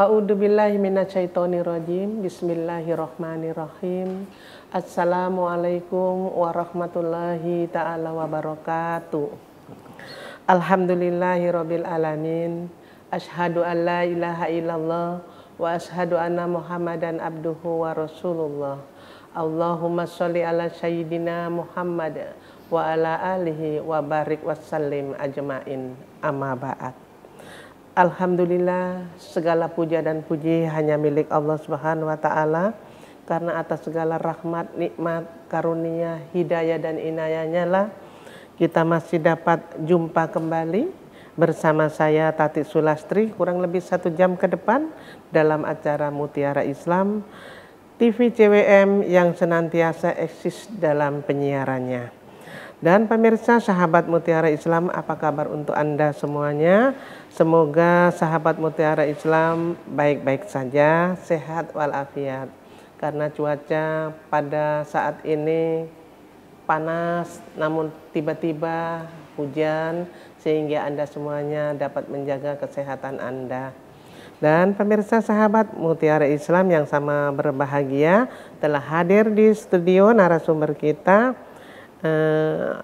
A'udzubillahi minasyaitonirrajim. Bismillahirrahmanirrahim. Assalamualaikum warahmatullahi ta'ala wabarakatuh. Alhamdulillahirabbil alamin. Asyhadu an la ilaha illallah wa asyhadu anna Muhammadan abduhu wa rasulullah. Allahumma sholli ala sayyidina Muhammad wa ala alihi wa barik wassallim ajmain. Amma ba'd. Alhamdulillah, segala puja dan puji hanya milik Allah Subhanahu wa taala, karena atas segala rahmat, nikmat, karunia, hidayah dan inayahnya lah kita masih dapat jumpa kembali bersama saya Tati Sulastri kurang lebih 1 jam ke depan dalam acara Mutiara Islam TV CWM yang senantiasa eksis dalam penyiarannya. Dan pemirsa sahabat Mutiara Islam, apa kabar untuk Anda semuanya? Semoga sahabat Mutiara Islam baik-baik saja, sehat walafiat. Karena cuaca pada saat ini panas, namun tiba-tiba hujan, sehingga Anda semuanya dapat menjaga kesehatan Anda. Dan pemirsa sahabat Mutiara Islam yang sama berbahagia, telah hadir di studio narasumber kita,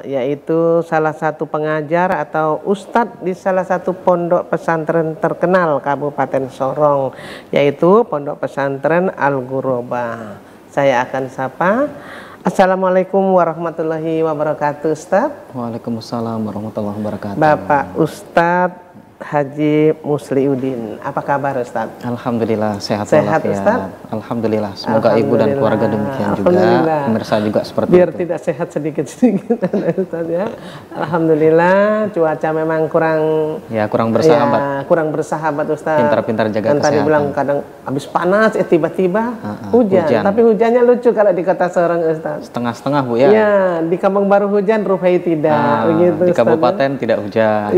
yaitu salah satu pengajar atau ustadz di salah satu pondok pesantren terkenal Kabupaten Sorong, yaitu Pondok Pesantren Al-Ghuraba. Saya akan sapa. Assalamualaikum warahmatullahi wabarakatuh, Ustadz. Waalaikumsalam warahmatullahi wabarakatuh. Bapak Ustadz Haji Musliuddin, apa kabar Ustaz? Alhamdulillah sehat Ustaz? Alhamdulillah, semoga ibu dan keluarga demikian juga, pemirsa juga seperti biar itu. Tidak sehat sedikit-sedikit Ustaz ya. Alhamdulillah, cuaca memang kurang bersahabat. Ya, kurang bersahabat Ustaz. Pintar-pintar jaga kesehatan. Tadi bilang kadang habis panas tiba-tiba hujan. Tapi hujannya lucu kalau di Kota Sorong Ustaz. Setengah-setengah Bu ya. Iya, di Kampung Baru hujan, Rufai tidak. Begitu, di kabupaten tidak hujan.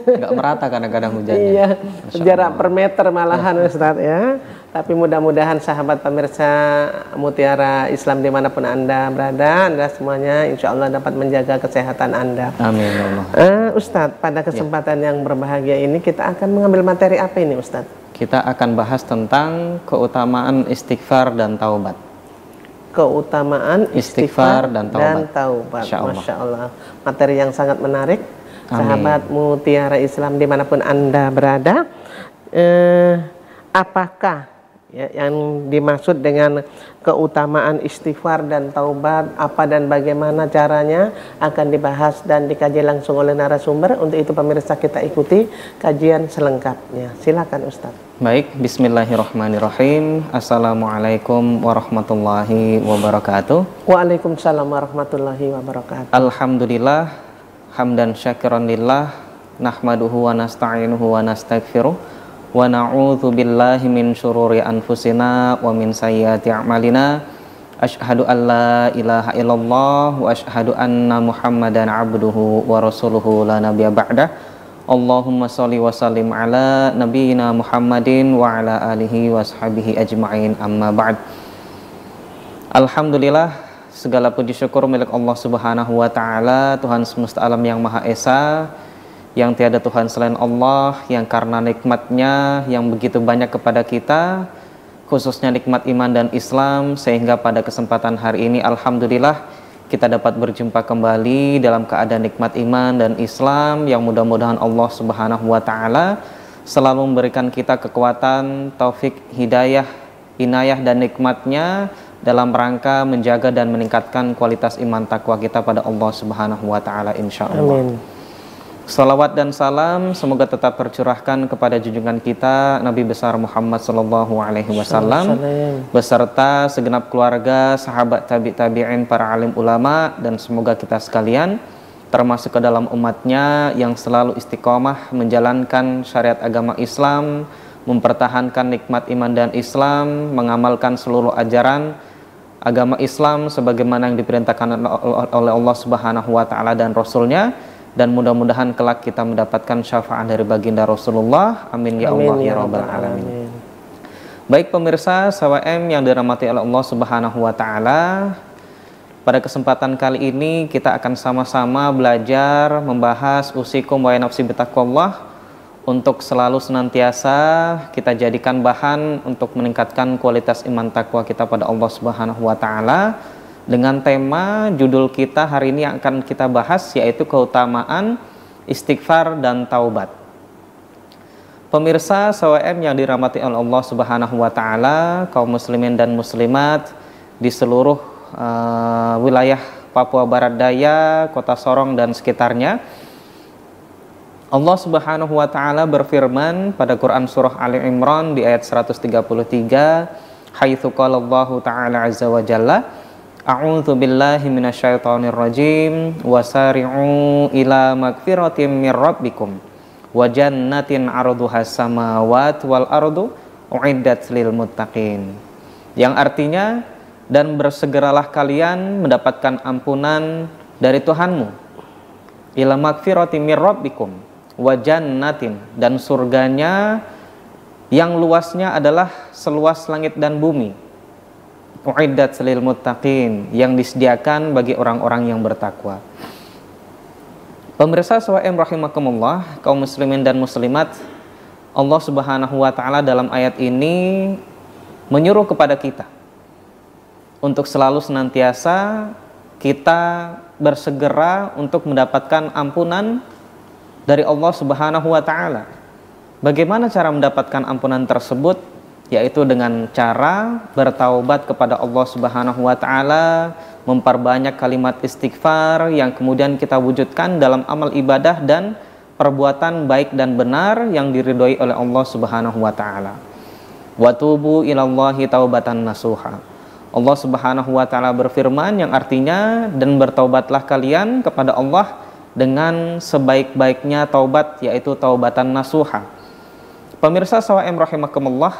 Enggak merata kadang hujannya. Iya, jarak per meter malahan Ustadz ya. Tapi mudah-mudahan sahabat pemirsa Mutiara Islam dimanapun Anda berada, Anda semuanya insya Allah dapat menjaga kesehatan Anda. Amin ya Allah. Ustadz, pada kesempatan yang berbahagia ini kita akan mengambil materi apa ini Ustadz? Kita akan bahas tentang keutamaan istighfar dan taubat. Keutamaan istighfar dan taubat. Masya Allah. Materi yang sangat menarik. Sahabat Mutiara Islam dimanapun Anda berada, apakah yang dimaksud dengan keutamaan istighfar dan taubat, apa dan bagaimana caranya, akan dibahas dan dikaji langsung oleh narasumber. Untuk itu pemirsa kita ikuti kajian selengkapnya. Silakan Ustaz. Baik, bismillahirrahmanirrahim. Assalamualaikum warahmatullahi wabarakatuh. Waalaikumsalam warahmatullahi wabarakatuh. Alhamdulillah, hamdan syakiran lillah, nahmaduhu wa nasta'inuhu wa nastaghfiruh, wa na'udzu billahi min syururi anfusina wa min sayyiati a'malina. Asyhadu an la ilaha illallah wa asyhadu anna Muhammadan abduhu wa rasuluhu la nabiyya ba'dah. Allahumma sholli wa sallim ala nabiyyina Muhammadin wa ala alihi wa sahbihi ajma'in, amma ba'd. Alhamdulillah, segala puji syukur milik Allah Subhanahu wa taala, Tuhan semesta alam yang Maha Esa, yang tiada Tuhan selain Allah, yang karena nikmatnya yang begitu banyak kepada kita, khususnya nikmat iman dan Islam, sehingga pada kesempatan hari ini alhamdulillah kita dapat berjumpa kembali dalam keadaan nikmat iman dan Islam, yang mudah-mudahan Allah Subhanahu wa taala selalu memberikan kita kekuatan, taufik, hidayah, inayah dan nikmatnya dalam rangka menjaga dan meningkatkan kualitas iman takwa kita pada Allah Subhanahu wa taala insyaallah. Amin. Salawat dan salam semoga tetap tercurahkan kepada junjungan kita Nabi besar Muhammad sallallahu alaihi wasallam beserta segenap keluarga, sahabat tabi'in, para alim ulama, dan semoga kita sekalian termasuk ke dalam umatnya yang selalu istiqomah menjalankan syariat agama Islam, mempertahankan nikmat iman dan Islam, mengamalkan seluruh ajaran agama Islam sebagaimana yang diperintahkan oleh Allah Subhanahu wa taala dan Rasulnya, dan mudah-mudahan kelak kita mendapatkan syafaat dari baginda Rasulullah. Amin ya Allah ya rabbal alamin. Baik pemirsa SWM yang dirahmati oleh Allah Subhanahu wa taala, pada kesempatan kali ini kita akan sama-sama belajar membahas usikum wa nafsi bitaqwallah, untuk selalu senantiasa kita jadikan bahan untuk meningkatkan kualitas iman takwa kita pada Allah Subhanahu wa taala dengan tema judul kita hari ini yang akan kita bahas, yaitu keutamaan istighfar dan taubat. Pemirsa SWM yang dirahmati oleh Allah Subhanahu wa taala, kaum muslimin dan muslimat di seluruh wilayah Papua Barat Daya, Kota Sorong dan sekitarnya. Allah Subhanahu wa taala berfirman pada Quran surah Ali Imran di ayat 133, haitsu qala Allah taala azza wa jalla, a'udzu billahi minasyaitonir rajim, wasari'u ila magfiratin mir rabbikum wa jannatin 'arduhas samawati wal ardu uiddat lil muttaqin. Yang artinya, dan bersegeralah kalian mendapatkan ampunan dari Tuhanmu, ila magfiratin mir rabbikum wa jannatin, dan surganya yang luasnya adalah seluas langit dan bumi, uiddat lil muttaqin, yang disediakan bagi orang-orang yang bertakwa. Pemirsa SWM rahimakumullah, kaum muslimin dan muslimat, Allah Subhanahu wa taala dalam ayat ini menyuruh kepada kita untuk selalu senantiasa kita bersegera untuk mendapatkan ampunan dari Allah Subhanahu wa taala. Bagaimana cara mendapatkan ampunan tersebut? Yaitu dengan cara bertaubat kepada Allah Subhanahu wa taala, memperbanyak kalimat istighfar yang kemudian kita wujudkan dalam amal ibadah dan perbuatan baik dan benar yang diridhoi oleh Allah Subhanahu wa taala. Wa tubu ilallahi taubatan nasuha. Allah Subhanahu wa taala berfirman yang artinya, dan bertaubatlah kalian kepada Allah dengan sebaik-baiknya taubat, yaitu taubatan nasuha. Pemirsa SWM rahimakumullah,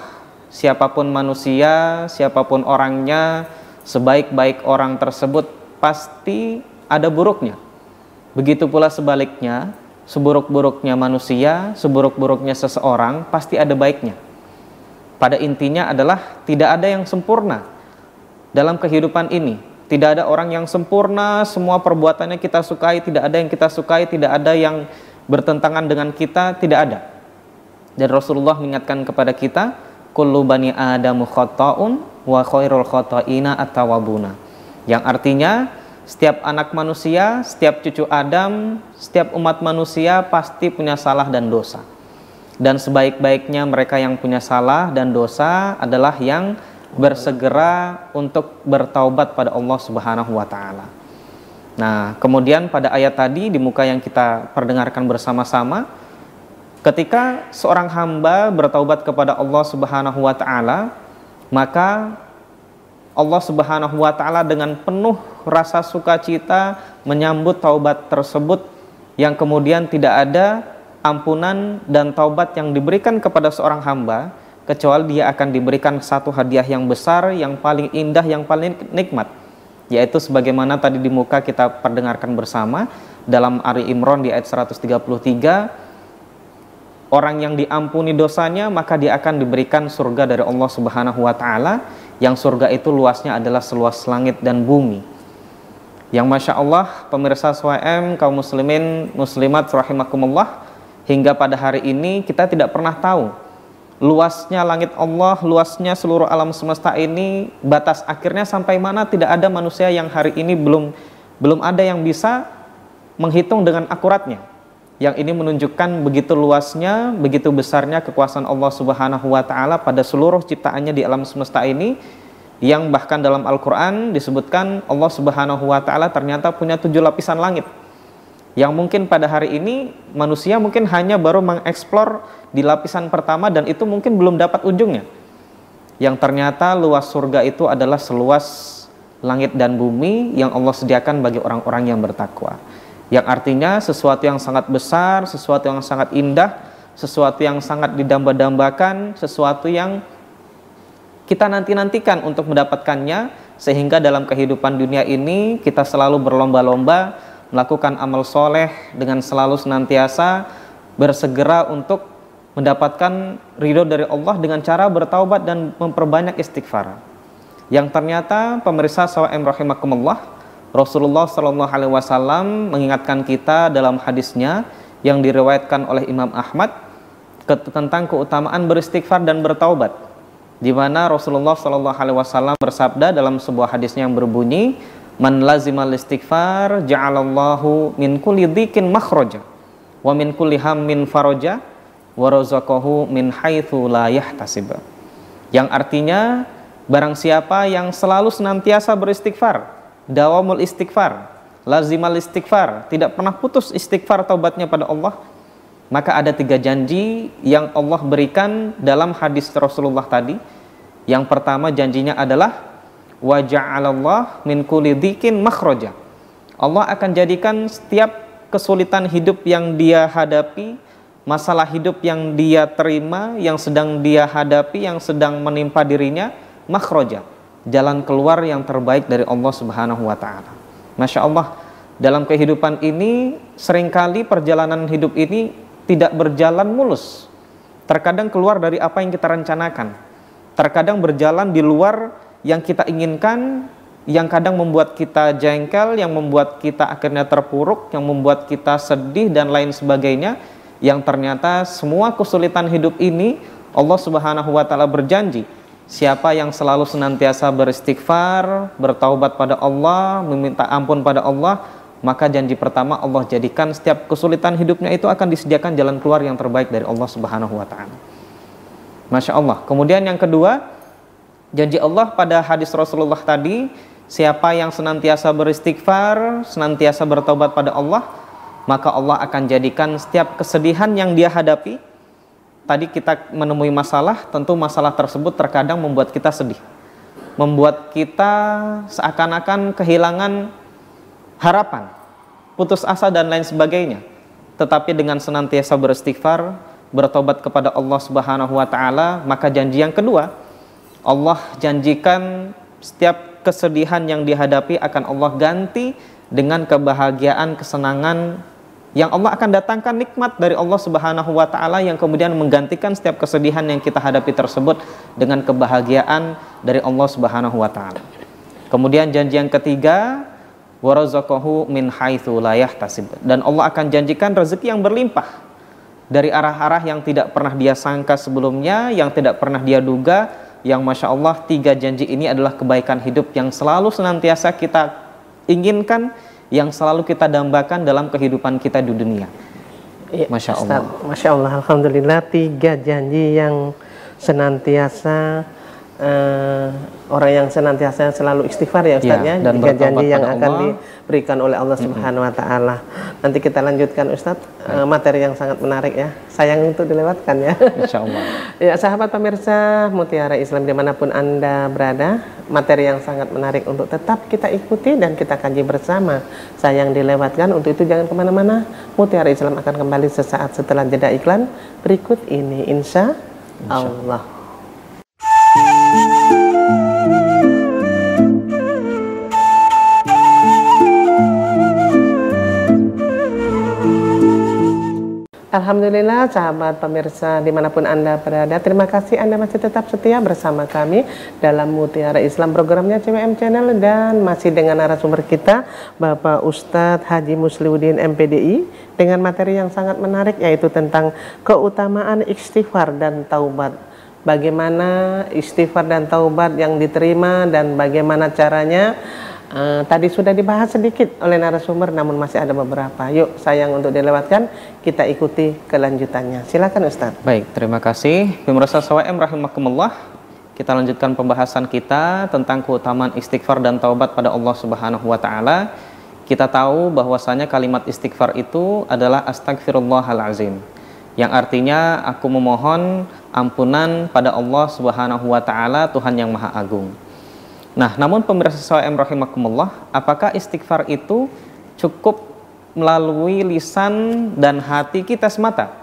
siapapun manusia, siapapun orangnya, sebaik-baik orang tersebut pasti ada buruknya. Begitu pula sebaliknya, seburuk-buruknya manusia, seburuk-buruknya seseorang pasti ada baiknya. Pada intinya adalah tidak ada yang sempurna dalam kehidupan ini. Tidak ada orang yang sempurna, semua perbuatannya kita sukai, tidak ada yang kita sukai, tidak ada yang bertentangan dengan kita, tidak ada. Dan Rasulullah mengingatkan kepada kita, kullu bani adamu khata'un wa khairul khata'ina at-tawwabuna. Yang artinya, setiap anak manusia, setiap cucu Adam, setiap umat manusia pasti punya salah dan dosa. Dan sebaik-baiknya mereka yang punya salah dan dosa adalah yang bersegera untuk bertaubat pada Allah Subhanahu wa taala. Nah, kemudian pada ayat tadi di muka yang kita perdengarkan bersama-sama, ketika seorang hamba bertaubat kepada Allah Subhanahu wa taala, maka Allah Subhanahu wa taala dengan penuh rasa sukacita menyambut taubat tersebut, yang kemudian tidak ada ampunan dan taubat yang diberikan kepada seorang hamba kecuali dia akan diberikan satu hadiah yang besar, yang paling indah, yang paling nikmat, yaitu sebagaimana tadi di muka kita perdengarkan bersama dalam Ali Imran di ayat 133, orang yang diampuni dosanya maka dia akan diberikan surga dari Allah Subhanahu wa taala, yang surga itu luasnya adalah seluas langit dan bumi. Yang Masya Allah, pemirsa SWM, kaum muslimin muslimat rahimakumullah, hingga pada hari ini kita tidak pernah tahu luasnya langit Allah, luasnya seluruh alam semesta ini, batas akhirnya sampai mana. Tidak ada manusia yang hari ini belum ada yang bisa menghitung dengan akuratnya. Yang ini menunjukkan begitu luasnya, begitu besarnya kekuasaan Allah Subhanahu wa taala pada seluruh ciptaannya di alam semesta ini, yang bahkan dalam Al-Qur'an disebutkan Allah Subhanahu wa taala ternyata punya 7 lapisan langit. Yang mungkin pada hari ini manusia mungkin hanya baru mengeksplor di lapisan pertama, dan itu mungkin belum dapat ujungnya. Yang ternyata luas surga itu adalah seluas langit dan bumi yang Allah sediakan bagi orang-orang yang bertakwa. Yang artinya sesuatu yang sangat besar, sesuatu yang sangat indah, sesuatu yang sangat didamba-dambakan, sesuatu yang kita nanti-nantikan untuk mendapatkannya, sehingga dalam kehidupan dunia ini kita selalu berlomba-lomba melakukan amal soleh dengan selalu senantiasa bersegera untuk mendapatkan ridho dari Allah dengan cara bertaubat dan memperbanyak istighfar. Yang ternyata pemirsa SWM rahimakumullah, Rasulullah Shallallahu Alaihi Wasallam mengingatkan kita dalam hadisnya yang diriwayatkan oleh Imam Ahmad tentang keutamaan beristighfar dan bertaubat, di mana Rasulullah SAW bersabda dalam sebuah hadisnya yang berbunyi, "Man lazimal istighfar ja'alallahu min kulli dhikin makhraja wa min kulli hammin faraja wa razaqahu min haitsu la yahtasib." Yang artinya, barang siapa yang selalu senantiasa beristighfar, dawamul istighfar, lazimal istighfar, tidak pernah putus istighfar taubatnya pada Allah, maka ada 3 janji yang Allah berikan dalam hadis Rasulullah tadi. Yang pertama janjinya adalah wa ja'alallah min kulli dhikin makhraja. Allah akan jadikan setiap kesulitan hidup yang dia hadapi, masalah hidup yang dia terima, yang sedang dia hadapi, yang sedang menimpa dirinya, makhraja, jalan keluar yang terbaik dari Allah Subhanahu wa taala. Masya Allah, dalam kehidupan ini seringkali perjalanan hidup ini tidak berjalan mulus. Terkadang keluar dari apa yang kita rencanakan. Terkadang berjalan di luar yang kita inginkan, yang kadang membuat kita jengkel, yang membuat kita akhirnya terpuruk, yang membuat kita sedih dan lain sebagainya. Yang ternyata semua kesulitan hidup ini Allah Subhanahu wa taala berjanji, siapa yang selalu senantiasa beristighfar, bertaubat pada Allah, meminta ampun pada Allah, maka janji pertama Allah jadikan setiap kesulitan hidupnya itu akan disediakan jalan keluar yang terbaik dari Allah Subhanahu wa taala. Masya Allah. Kemudian yang kedua, janji Allah pada hadis Rasulullah tadi, siapa yang senantiasa beristighfar, senantiasa bertaubat pada Allah, maka Allah akan jadikan setiap kesedihan yang dia hadapi. Tadi kita menemui masalah, tentu masalah tersebut terkadang membuat kita sedih, membuat kita seakan-akan kehilangan harapan, putus asa dan lain sebagainya. Tetapi dengan senantiasa beristighfar, bertobat kepada Allah Subhanahu wa taala, maka janji yang kedua, Allah janjikan setiap kesedihan yang dihadapi akan Allah ganti dengan kebahagiaan, kesenangan yang Allah akan datangkan, nikmat dari Allah Subhanahu wa taala yang kemudian menggantikan setiap kesedihan yang kita hadapi tersebut dengan kebahagiaan dari Allah Subhanahu wa taala. Kemudian janji yang ketiga, warazaqahu min haitsu la yahtasib, dan Allah akan janjikan rezeki yang berlimpah dari arah-arah yang tidak pernah dia sangka sebelumnya, yang tidak pernah dia duga. Yang Masya Allah, 3 janji ini adalah kebaikan hidup yang selalu senantiasa kita inginkan, yang selalu kita dambakan dalam kehidupan kita di dunia. Ya, Masya Allah. Masya Allah, Alhamdulillah, 3 janji yang senantiasa orang yang senantiasa selalu istighfar ya Ustaz ya, dan 3 janji yang akan Allah diberikan oleh Allah Subhanahu wa taala. Nanti kita lanjutkan Ustaz, materi yang sangat menarik ya. Sayang untuk dilewatkan ya. Insyaallah. Ya, sahabat pemirsa Mutiara Islam dimanapun Anda berada, materi yang sangat menarik untuk tetap kita ikuti dan kita kaji bersama. Sayang dilewatkan, untuk itu jangan kemana-mana. Mutiara Islam akan kembali sesaat setelah jeda iklan berikut ini, insya Allah. Alhamdulillah, sahabat pemirsa dimanapun Anda berada, terima kasih Anda masih tetap setia bersama kami dalam Mutiara Islam, programnya CWM Channel, dan masih dengan narasumber kita Bapak Ustadz Haji Musliuddin MPDI dengan materi yang sangat menarik, yaitu tentang keutamaan istighfar dan taubat. Bagaimana istighfar dan taubat yang diterima dan bagaimana caranya. Tadi sudah dibahas sedikit oleh narasumber, namun masih ada beberapa. Yuk, sayang untuk dilewatkan, kita ikuti kelanjutannya. Silakan Ustaz. Baik, terima kasih. Pemirsa SWM rahimakumullah, kita lanjutkan pembahasan kita tentang keutamaan istighfar dan taubat pada Allah Subhanahu wa taala. Kita tahu bahwasanya kalimat istighfar itu adalah astagfirullahalazim, yang artinya aku memohon ampunan pada Allah Subhanahu wa taala, Tuhan yang Maha Agung. Nah, namun pemirsa SWM rahimakumullah, apakah istighfar itu cukup melalui lisan dan hati kita semata?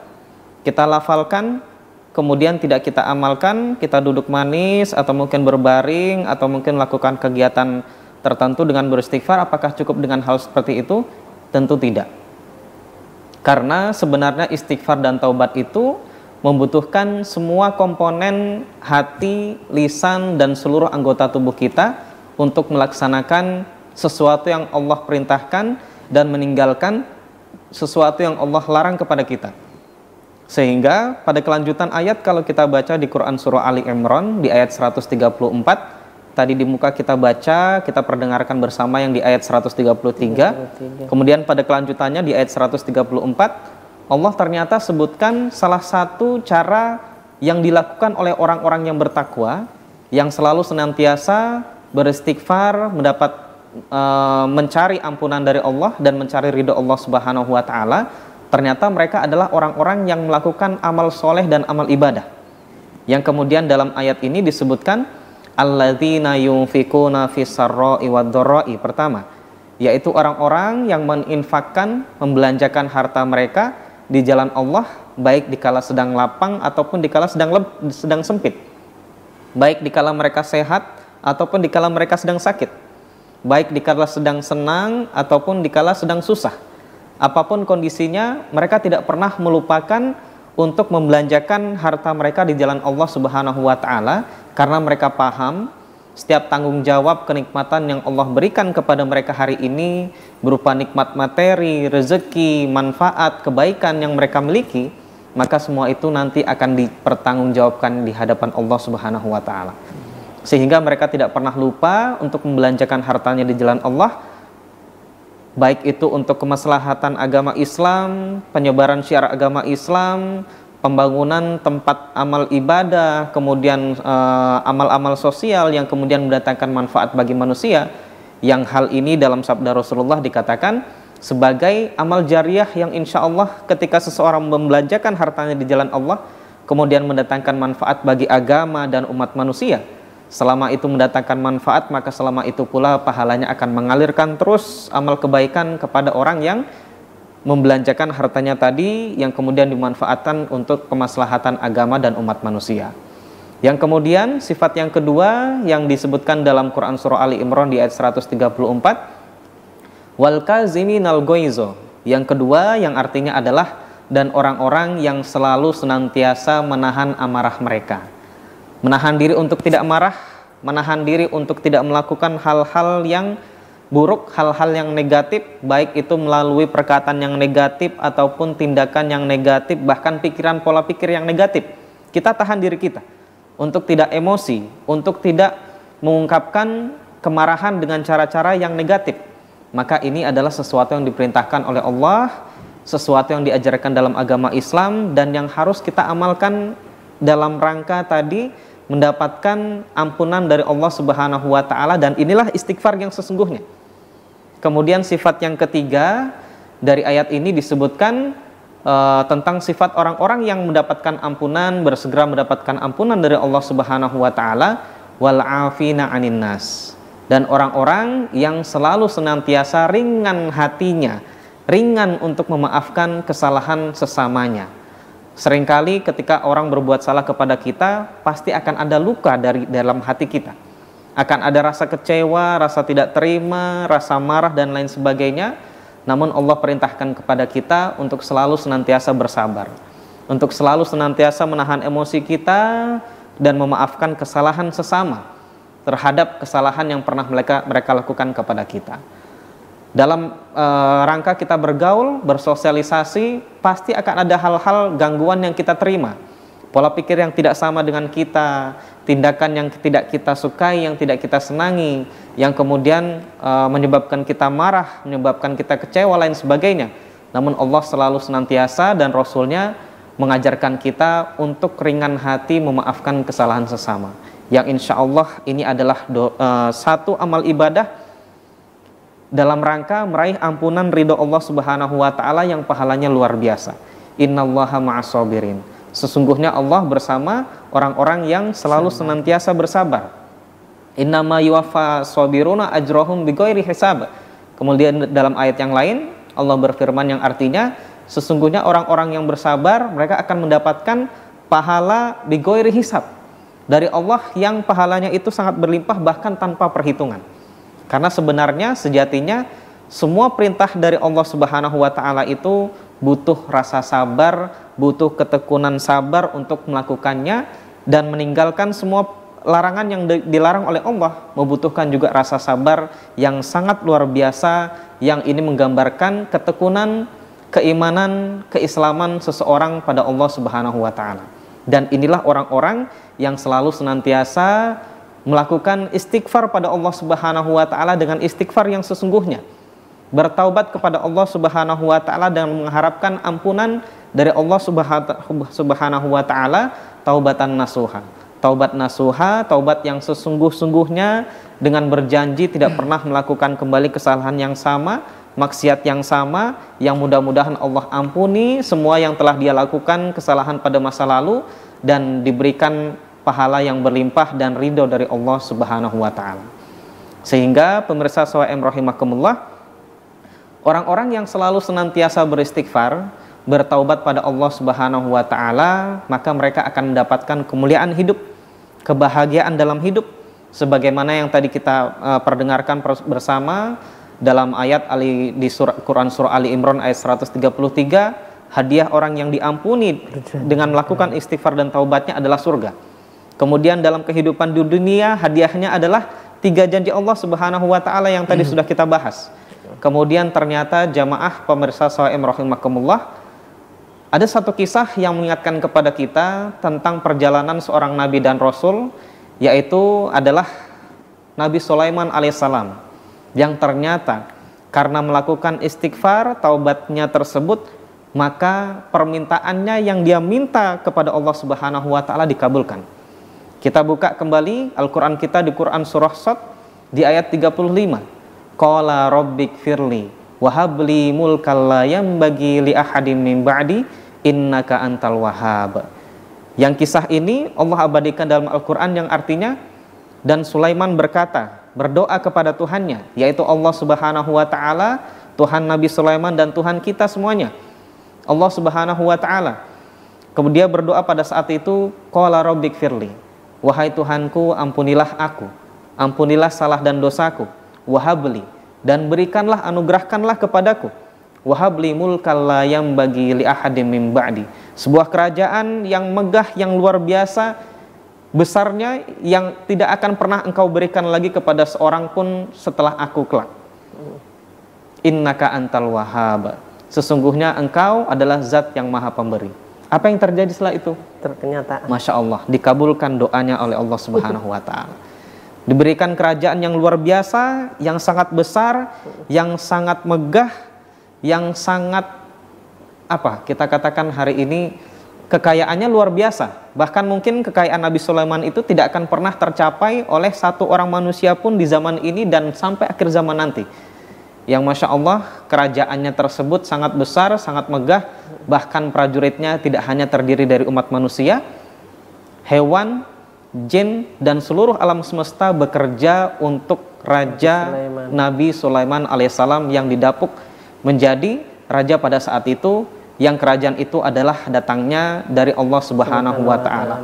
Kita lafalkan, kemudian tidak kita amalkan, kita duduk manis atau mungkin berbaring atau mungkin melakukan kegiatan tertentu dengan beristighfar, apakah cukup dengan hal seperti itu? Tentu tidak. Karena sebenarnya istighfar dan taubat itu membutuhkan semua komponen hati, lisan, dan seluruh anggota tubuh kita untuk melaksanakan sesuatu yang Allah perintahkan dan meninggalkan sesuatu yang Allah larang kepada kita. Sehingga pada kelanjutan ayat kalau kita baca di Quran surah Ali Imran di ayat 134, tadi di muka kita baca, kita perdengarkan bersama yang di ayat 133. Kemudian pada kelanjutannya di ayat 134, Allah ternyata sebutkan salah satu cara yang dilakukan oleh orang-orang yang bertakwa, yang selalu senantiasa beristighfar, mencari ampunan dari Allah dan mencari ridho Allah Subhanahu wa taala. Ternyata mereka adalah orang-orang yang melakukan amal soleh dan amal ibadah. Yang kemudian dalam ayat ini disebutkan alladzina yunfikuna fis sarra'i wad dharra'i, pertama, yaitu orang-orang yang menginfakkan, membelanjakan harta mereka di jalan Allah, baik dikala sedang lapang ataupun dikala sedang sempit, baik dikala mereka sehat ataupun dikala mereka sedang sakit, baik dikala sedang senang ataupun dikala sedang susah. Apapun kondisinya, mereka tidak pernah melupakan untuk membelanjakan harta mereka di jalan Allah Subhanahu wa taala, karena mereka paham setiap tanggung jawab kenikmatan yang Allah berikan kepada mereka hari ini berupa nikmat materi, rezeki, manfaat, kebaikan yang mereka miliki, maka semua itu nanti akan dipertanggungjawabkan di hadapan Allah Subhanahu wa taala. Sehingga mereka tidak pernah lupa untuk membelanjakan hartanya di jalan Allah, baik itu untuk kemaslahatan agama Islam, penyebaran syiar agama Islam, pembangunan tempat amal ibadah, kemudian amal-amal sosial yang kemudian mendatangkan manfaat bagi manusia, yang hal ini dalam sabda Rasulullah dikatakan sebagai amal jariah yang insya Allah ketika seseorang membelanjakan hartanya di jalan Allah kemudian mendatangkan manfaat bagi agama dan umat manusia, selama itu mendatangkan manfaat, maka selama itu pula pahalanya akan mengalirkan terus amal kebaikan kepada orang yang membelanjakan hartanya tadi, yang kemudian dimanfaatkan untuk kemaslahatan agama dan umat manusia. Yang kemudian sifat yang kedua yang disebutkan dalam Quran surah Ali Imran di ayat 134, wal kaziminal ghaizo. Yang kedua yang artinya adalah dan orang-orang yang selalu senantiasa menahan amarah mereka. Menahan diri untuk tidak marah, menahan diri untuk tidak melakukan hal-hal yang buruk, hal-hal yang negatif, baik itu melalui perkataan yang negatif ataupun tindakan yang negatif, bahkan pikiran pola pikir yang negatif. Kita tahan diri kita untuk tidak emosi, untuk tidak mengungkapkan kemarahan dengan cara-cara yang negatif. Maka ini adalah sesuatu yang diperintahkan oleh Allah, sesuatu yang diajarkan dalam agama Islam dan yang harus kita amalkan dalam rangka tadi mendapatkan ampunan dari Allah Subhanahu wa taala, dan inilah istighfar yang sesungguhnya. Kemudian sifat yang ketiga dari ayat ini disebutkan tentang sifat orang-orang yang mendapatkan ampunan, bersegera mendapatkan ampunan dari Allah Subhanahu wa taala, wal afina 'anin nas. Dan orang-orang yang selalu senantiasa ringan hatinya, ringan untuk memaafkan kesalahan sesamanya. Seringkali ketika orang berbuat salah kepada kita, pasti akan ada luka dari dalam hati kita. Akan ada rasa kecewa, rasa tidak terima, rasa marah dan lain sebagainya. Namun Allah perintahkan kepada kita untuk selalu senantiasa bersabar, untuk selalu senantiasa menahan emosi kita dan memaafkan kesalahan sesama terhadap kesalahan yang pernah mereka lakukan kepada kita. Dalam rangka kita bergaul, bersosialisasi, pasti akan ada hal-hal gangguan yang kita terima, pola pikir yang tidak sama dengan kita, tindakan yang tidak kita sukai, yang tidak kita senangi, yang kemudian menyebabkan kita marah, menyebabkan kita kecewa, lain sebagainya. Namun Allah selalu senantiasa dan Rasulnya mengajarkan kita untuk ringan hati memaafkan kesalahan sesama, yang insya Allah ini adalah satu amal ibadah dalam rangka meraih ampunan ridho Allah Subhanahu wa taala yang pahalanya luar biasa. Innallaha ma'as-sabirin. Sesungguhnya Allah bersama orang-orang yang selalu senantiasa bersabar. Innama yuwaffa sabiruna ajrahum bighairi hisab. Kemudian dalam ayat yang lain Allah berfirman yang artinya sesungguhnya orang-orang yang bersabar mereka akan mendapatkan pahala bighairi hisab dari Allah yang pahalanya itu sangat berlimpah bahkan tanpa perhitungan. Karena sebenarnya sejatinya semua perintah dari Allah Subhanahu wa taala itu butuh rasa sabar, butuh ketekunan sabar untuk melakukannya, dan meninggalkan semua larangan yang dilarang oleh Allah membutuhkan juga rasa sabar yang sangat luar biasa, yang ini menggambarkan ketekunan keimanan, keislaman seseorang pada Allah Subhanahu wa taala. Dan inilah orang-orang yang selalu senantiasa melakukan istighfar pada Allah Subhanahu wa taala dengan istighfar yang sesungguhnya. Bertaubat kepada Allah Subhanahu wa taala dan mengharapkan ampunan dari Allah Subhanahu wa taala, taubatan nasuha. Taubat nasuha, taubat yang sesungguh-sungguhnya dengan berjanji tidak pernah melakukan kembali kesalahan yang sama, maksiat yang sama, yang mudah-mudahan Allah ampuni semua yang telah dia lakukan kesalahan pada masa lalu dan diberikan pahala yang berlimpah dan ridho dari Allah Subhanahu wa taala. Sehingga pemirsa SWM rahimakumullah, orang-orang yang selalu senantiasa beristighfar, bertaubat pada Allah Subhanahu wa taala, maka mereka akan mendapatkan kemuliaan hidup, kebahagiaan dalam hidup, sebagaimana yang tadi kita perdengarkan bersama dalam ayat di Quran surah Ali Imran ayat 133, hadiah orang yang diampuni dengan melakukan istighfar dan taubatnya adalah surga. Kemudian dalam kehidupan di dunia, hadiahnya adalah 3 janji Allah Subhanahu wa taala yang tadi sudah kita bahas. Kemudian ternyata jamaah pemirsa SWM rahimakumullah, ada satu kisah yang mengingatkan kepada kita tentang perjalanan seorang nabi dan rasul, yaitu adalah Nabi Sulaiman alaihissalam, yang ternyata karena melakukan istighfar, taubatnya tersebut, maka permintaannya yang dia minta kepada Allah Subhanahu wa taala dikabulkan. Kita buka kembali Al-Quran kita di Quran surah Sad di ayat 35. Qala rabbik firli wahabli mulkal la yambagi li ahadim min ba'di innaka antal wahhab. Yang kisah ini Allah abadikan dalam Al-Quran yang artinya, dan Sulaiman berkata, berdoa kepada Tuhannya, yaitu Allah Subhanahu wa taala, Tuhan Nabi Sulaiman dan Tuhan kita semuanya, Allah Subhanahu wa taala. Kemudian berdoa pada saat itu, qala rabbik firli, wahai Tuhanku, ampunilah aku, ampunilah salah dan dosaku, wahabli, dan berikanlah, anugerahkanlah kepadaku, wahabli mulkal la yambagi li ahadim min ba'di, sebuah kerajaan yang megah, yang luar biasa besarnya, yang tidak akan pernah engkau berikan lagi kepada seorang pun setelah aku kelak. Innaka antal wahhab, sesungguhnya engkau adalah zat yang maha pemberi. Apa yang terjadi setelah itu? Ternyata, Masya Allah, dikabulkan doanya oleh Allah Subhanahu wa ta'ala. Diberikan kerajaan yang luar biasa, yang sangat besar, yang sangat megah, yang sangat, kita katakan hari ini, kekayaannya luar biasa. Bahkan mungkin kekayaan Nabi Sulaiman itu tidak akan pernah tercapai oleh satu orang manusia pun di zaman ini dan sampai akhir zaman nanti. Yang Masya Allah, kerajaannya tersebut sangat besar, sangat megah, bahkan prajuritnya tidak hanya terdiri dari umat manusia, hewan, jin, dan seluruh alam semesta bekerja untuk Raja Nabi Sulaiman alaihissalam yang didapuk menjadi raja pada saat itu, yang kerajaan itu adalah datangnya dari Allah Subhanahu wa ta'ala.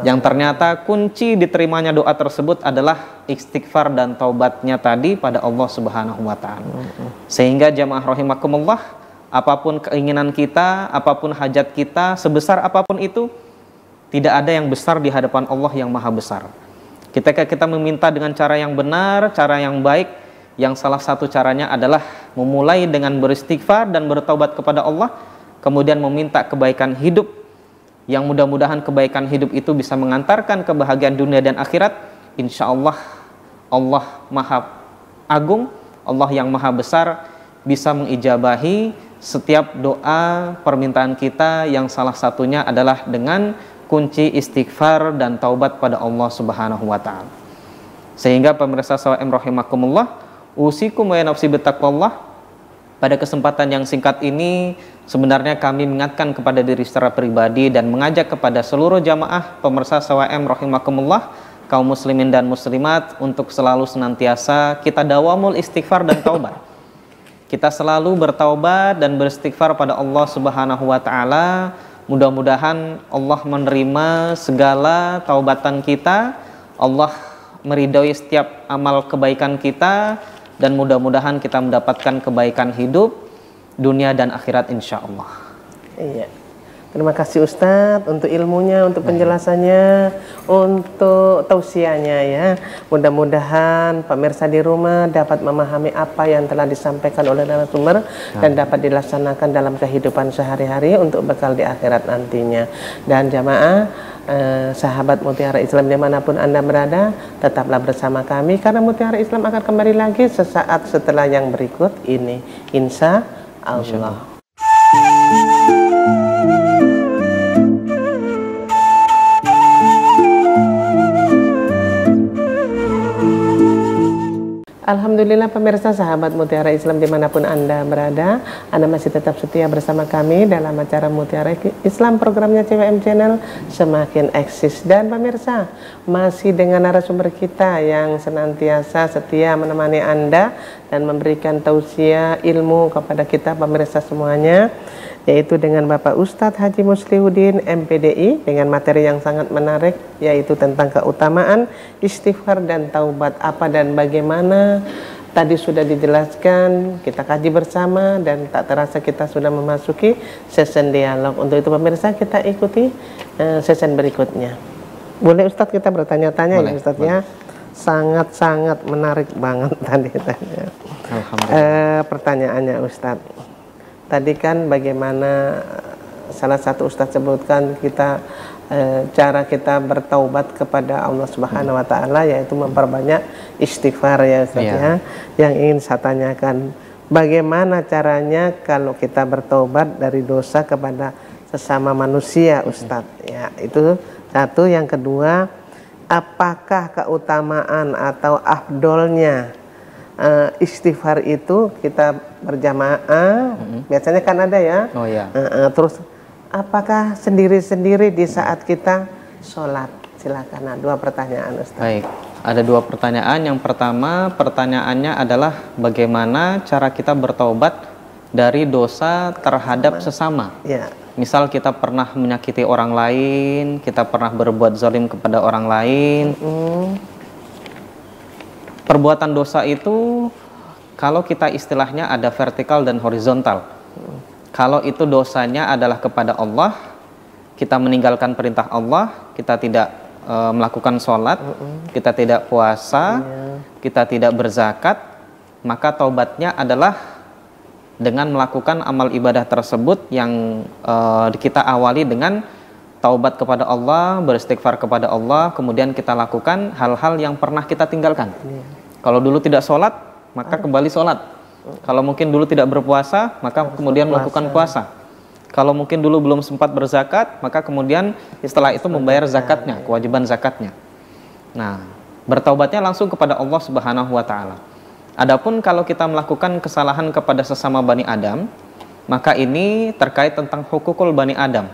Yang ternyata kunci diterimanya doa tersebut adalah istighfar dan taubatnya tadi pada Allah Subhanahu wa ta'ala. Sehingga jamaah rahimakumullah, apapun keinginan kita, apapun hajat kita, sebesar apapun itu, tidak ada yang besar di hadapan Allah yang maha besar. Ketika kita meminta dengan cara yang benar, cara yang baik, yang salah satu caranya adalah memulai dengan beristighfar dan bertaubat kepada Allah, kemudian meminta kebaikan hidup, yang mudah-mudahan kebaikan hidup itu bisa mengantarkan kebahagiaan dunia dan akhirat. Insya Allah, Allah maha agung, Allah yang maha besar, bisa mengijabahi setiap doa permintaan kita, yang salah satunya adalah dengan kunci istighfar dan taubat pada Allah Subhanahu wa ta'ala. Sehingga pemirsa SWM rahimakumullah, usikum wa nafsi bittaqwallah. Pada kesempatan yang singkat ini, sebenarnya kami mengingatkan kepada diri secara pribadi dan mengajak kepada seluruh jamaah pemirsa SWM rahimakumullah, kaum muslimin dan muslimat, untuk selalu senantiasa kita dawamul istighfar dan taubat. Kita selalu bertaubat dan beristighfar pada Allah Subhanahu wa ta'ala. Mudah-mudahan Allah menerima segala taubatan kita, Allah meridhoi setiap amal kebaikan kita, dan mudah-mudahan kita mendapatkan kebaikan hidup, dunia dan akhirat insya Allah. Iya. Terima kasih Ustadz untuk ilmunya, untuk penjelasannya, untuk tausiahnya ya. Mudah-mudahan pemirsa di rumah dapat memahami apa yang telah disampaikan oleh narasumber dan dapat dilaksanakan dalam kehidupan sehari-hari untuk bekal di akhirat nantinya. Dan jamaah, sahabat Mutiara Islam dimanapun Anda berada, tetaplah bersama kami karena Mutiara Islam akan kembali lagi sesaat setelah yang berikut ini, insya Allah. Alhamdulillah pemirsa sahabat Mutiara Islam dimanapun Anda berada, Anda masih tetap setia bersama kami dalam acara Mutiara Islam, programnya CWM Channel semakin eksis. Dan pemirsa, masih dengan narasumber kita yang senantiasa setia menemani Anda dan memberikan tausiah ilmu kepada kita pemirsa semuanya, yaitu dengan Bapak Ustadz Haji Muslihuddin MPDI dengan materi yang sangat menarik, yaitu tentang keutamaan istighfar dan taubat, apa dan bagaimana. Tadi sudah dijelaskan, kita kaji bersama dan tak terasa kita sudah memasuki sesi dialog. Untuk itu pemirsa, kita ikuti sesi berikutnya. Boleh Ustadz kita bertanya-tanya ya Ustadz ya? Sangat-sangat menarik banget tadi. Pertanyaannya Ustadz, tadi kan bagaimana salah satu Ustadz sebutkan kita cara kita bertaubat kepada Allah Subhanahu wa taala, yaitu memperbanyak istighfar ya Ustadz ya. Yang ingin saya tanyakan, bagaimana caranya kalau kita bertaubat dari dosa kepada sesama manusia Ustadz? Ya, itu satu. Yang kedua, apakah keutamaan atau afdolnya istighfar itu kita berjamaah? Biasanya kan ada ya. Terus apakah sendiri-sendiri di saat kita sholat? Silakan. Nah, dua pertanyaan Ustaz. Baik, ada dua pertanyaan. Yang pertama, pertanyaannya adalah bagaimana cara kita bertaubat dari dosa terhadap sesama. Ya. Misal kita pernah menyakiti orang lain, kita pernah berbuat zalim kepada orang lain. Perbuatan dosa itu kalau kita istilahnya ada vertikal dan horizontal. Kalau itu dosanya adalah kepada Allah, kita meninggalkan perintah Allah, kita tidak melakukan sholat, kita tidak puasa, kita tidak berzakat, maka taubatnya adalah dengan melakukan amal ibadah tersebut yang kita awali dengan taubat kepada Allah, beristighfar kepada Allah, kemudian kita lakukan hal-hal yang pernah kita tinggalkan. Kalau dulu tidak sholat, maka kembali sholat. Kalau mungkin dulu tidak berpuasa, maka kemudian melakukan puasa. Kalau mungkin dulu belum sempat berzakat, maka kemudian setelah itu membayar zakatnya, kewajiban zakatnya. Nah, bertaubatnya langsung kepada Allah Subhanahu wa taala. Adapun kalau kita melakukan kesalahan kepada sesama Bani Adam, maka ini terkait tentang hukukul Bani Adam.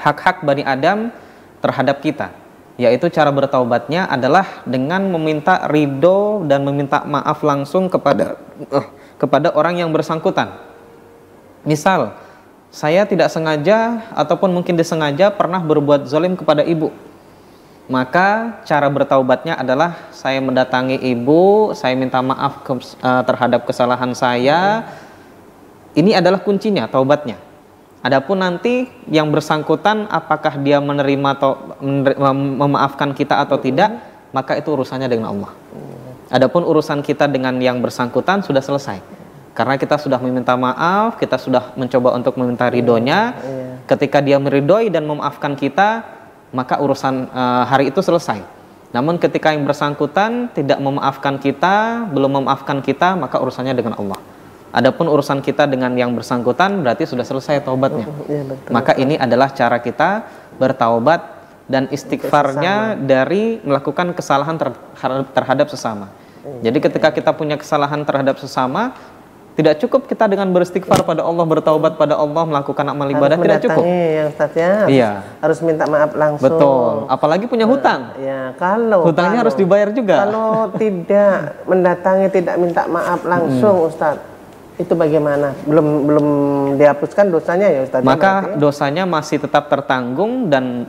Hak-hak Bani Adam terhadap kita. Yaitu cara bertaubatnya adalah dengan meminta ridho dan meminta maaf langsung kepada orang yang bersangkutan. Misal, saya tidak sengaja ataupun mungkin disengaja pernah berbuat zalim kepada ibu. Maka cara bertaubatnya adalah saya mendatangi ibu, saya minta maaf terhadap kesalahan saya. Ini adalah kuncinya, taubatnya. Adapun nanti yang bersangkutan apakah dia menerima atau memaafkan kita atau tidak, maka itu urusannya dengan Allah. Adapun urusan kita dengan yang bersangkutan sudah selesai. Karena kita sudah meminta maaf, kita sudah mencoba untuk meminta ridhonya. Ketika dia meridhoi dan memaafkan kita, maka urusan hari itu selesai. Namun ketika yang bersangkutan tidak memaafkan kita, belum memaafkan kita, maka urusannya dengan Allah. Adapun urusan kita dengan yang bersangkutan berarti sudah selesai taubatnya. Maka ini adalah cara kita bertaubat dan istighfarnya dari melakukan kesalahan terhadap sesama. Jadi ketika kita punya kesalahan terhadap sesama, tidak cukup kita dengan beristighfar pada Allah, bertaubat pada Allah, melakukan amal ibadah, tidak cukup. Ya, Ustaz, ya. Harus minta maaf langsung. Betul. Apalagi punya hutang. Ya, kalau hutangnya harus dibayar juga. Kalau tidak mendatangi, tidak minta maaf langsung, Ustaz, itu bagaimana? Belum dihapuskan dosanya ya Ustaz? Maka dosanya masih tetap tertanggung dan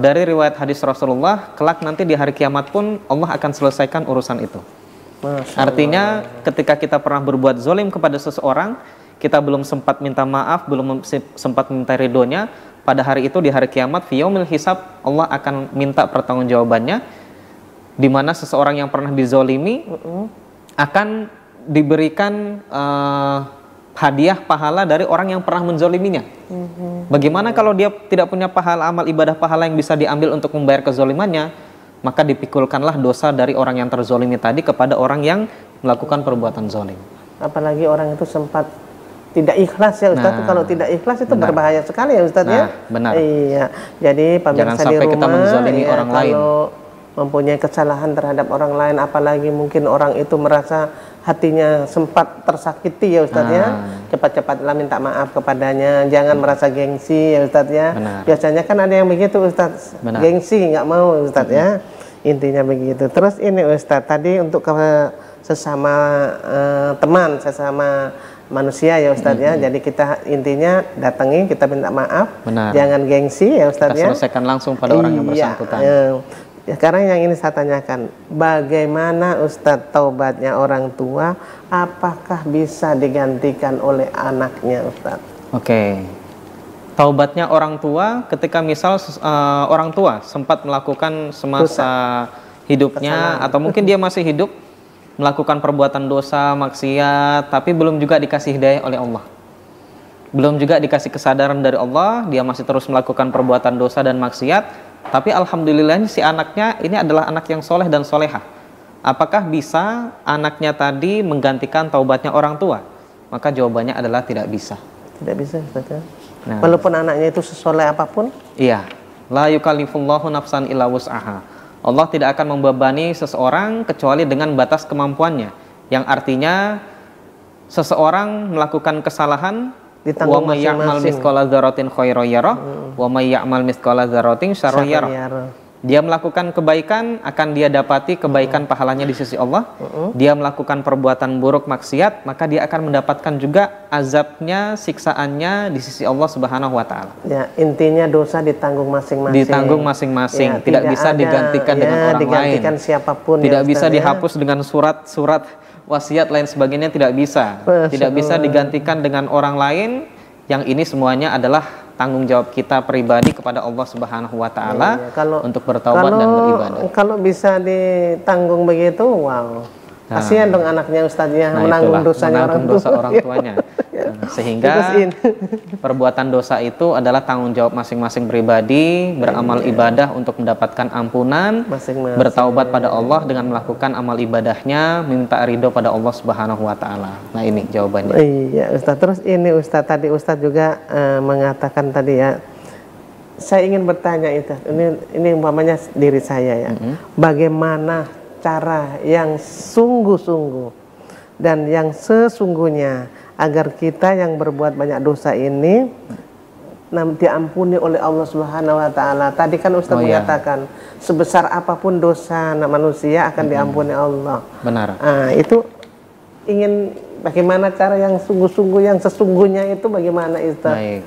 dari riwayat hadis Rasulullah, kelak nanti di hari kiamat pun Allah akan selesaikan urusan itu. Artinya ketika kita pernah berbuat zalim kepada seseorang, kita belum sempat minta maaf, belum sempat minta ridhonya, pada hari itu, di hari kiamat, fi yaumil hisab, Allah akan minta pertanggungjawabannya, di mana seseorang yang pernah dizolimi akan diberikan hadiah pahala dari orang yang pernah menzoliminya. Bagaimana kalau dia tidak punya pahala amal ibadah pahala yang bisa diambil untuk membayar kezolimannya? Maka dipikulkanlah dosa dari orang yang terzolimi tadi kepada orang yang melakukan perbuatan zolim. Apalagi orang itu sempat tidak ikhlas ya Ustaz. Kalau tidak ikhlas itu berbahaya sekali ya Ustaz ya. Benar. Iya. Jadi jangan pemirsa sampai di rumah, kita menzolimi orang lain. Kalau mempunyai kesalahan terhadap orang lain, apalagi mungkin orang itu merasa hatinya sempat tersakiti ya Ustaz ya, cepat-cepatlah minta maaf kepadanya, jangan merasa gengsi ya Ustaz ya. Biasanya kan ada yang begitu Ustaz, gengsi nggak mau Ustaz ya, intinya begitu. Terus ini Ustaz, tadi untuk sesama teman, sesama manusia ya Ustaz ya, jadi kita intinya datangi, kita minta maaf, jangan gengsi ya Ustaz ya. Kita selesaikan langsung pada orang yang bersangkutan. Sekarang yang ini saya tanyakan, bagaimana Ustadz taubatnya orang tua, apakah bisa digantikan oleh anaknya Ustadz? Oke, taubatnya orang tua ketika misal orang tua sempat melakukan semasa hidupnya, atau mungkin dia masih hidup melakukan perbuatan dosa, maksiat, tapi belum juga dikasih hidayah oleh Allah, belum juga dikasih kesadaran dari Allah, dia masih terus melakukan perbuatan dosa dan maksiat. Tapi alhamdulillahnya si anaknya ini adalah anak yang soleh dan solehah. Apakah bisa anaknya tadi menggantikan taubatnya orang tua? Maka jawabannya adalah tidak bisa. Tidak bisa Ustaz. Nah, walaupun anaknya itu sesoleh apapun? Iya. La yukallifullahu nafsan illa wus'aha. Allah tidak akan membebani seseorang kecuali dengan batas kemampuannya. Yang artinya seseorang melakukan kesalahan, wa may ya'mal mithqala dzarratin khairan yarah wa may ya'mal mithqala dzarratin syarran yarah. Dia melakukan kebaikan, akan dia dapati kebaikan pahalanya di sisi Allah. Dia melakukan perbuatan buruk maksiat, maka dia akan mendapatkan juga azabnya, siksaannya di sisi Allah Subhanahu wa taala. Ya, intinya dosa ditanggung masing-masing. Ditanggung masing-masing, ya, tidak bisa digantikan dengan orang lain. Siapapun tidak ya, bisa dihapus dengan surat-surat wasiat lain sebagainya, tidak bisa. Tidak bisa digantikan dengan orang lain. Yang ini semuanya adalah tanggung jawab kita pribadi kepada Allah Subhanahu wa taala untuk bertaubat dan beribadah. Kalau bisa ditanggung begitu, wow. Kasihan dong anaknya Ustaz ya, menanggung dosanya orang tuanya. Sehingga perbuatan dosa itu adalah tanggung jawab masing-masing pribadi, beramal ibadah untuk mendapatkan ampunan, bertaubat pada Allah dengan melakukan amal ibadahnya, minta ridho pada Allah Subhanahu wa taala. Nah, ini jawabannya. Iya, Ustaz. Terus ini Ustaz, tadi Ustaz juga mengatakan tadi ya, saya ingin bertanya itu, ini umpamanya diri saya ya. Bagaimana cara yang sungguh-sungguh dan yang sesungguhnya agar kita yang berbuat banyak dosa ini diampuni oleh Allah Subhanahu wa taala. Tadi kan Ustaz menyatakan sebesar apapun dosa manusia akan diampuni Allah. Benar. Nah, itu ingin bagaimana cara yang sungguh-sungguh, yang sesungguhnya itu bagaimana Ustaz? Baik.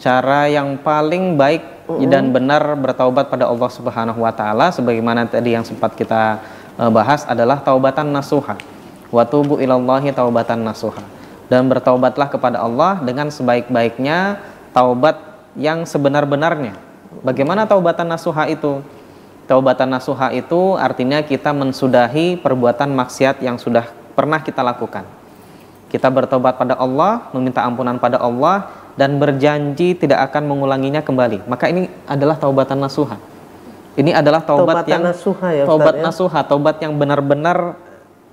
Cara yang paling baik dan benar bertaubat pada Allah Subhanahu wa taala sebagaimana tadi yang sempat kita bahas adalah taubatan nasuha. Wa tubu ilallahi taubatan nasuha. Dan bertaubatlah kepada Allah dengan sebaik-baiknya taubat yang sebenar-benarnya. Bagaimana taubatan nasuha itu? Taubatan nasuha itu artinya kita mensudahi perbuatan maksiat yang sudah pernah kita lakukan. Kita bertaubat pada Allah, meminta ampunan pada Allah, dan berjanji tidak akan mengulanginya kembali. Maka ini adalah taubatan nasuha. Ini adalah taubat yang nasuha ya, taubat nasuha, taubat yang benar-benar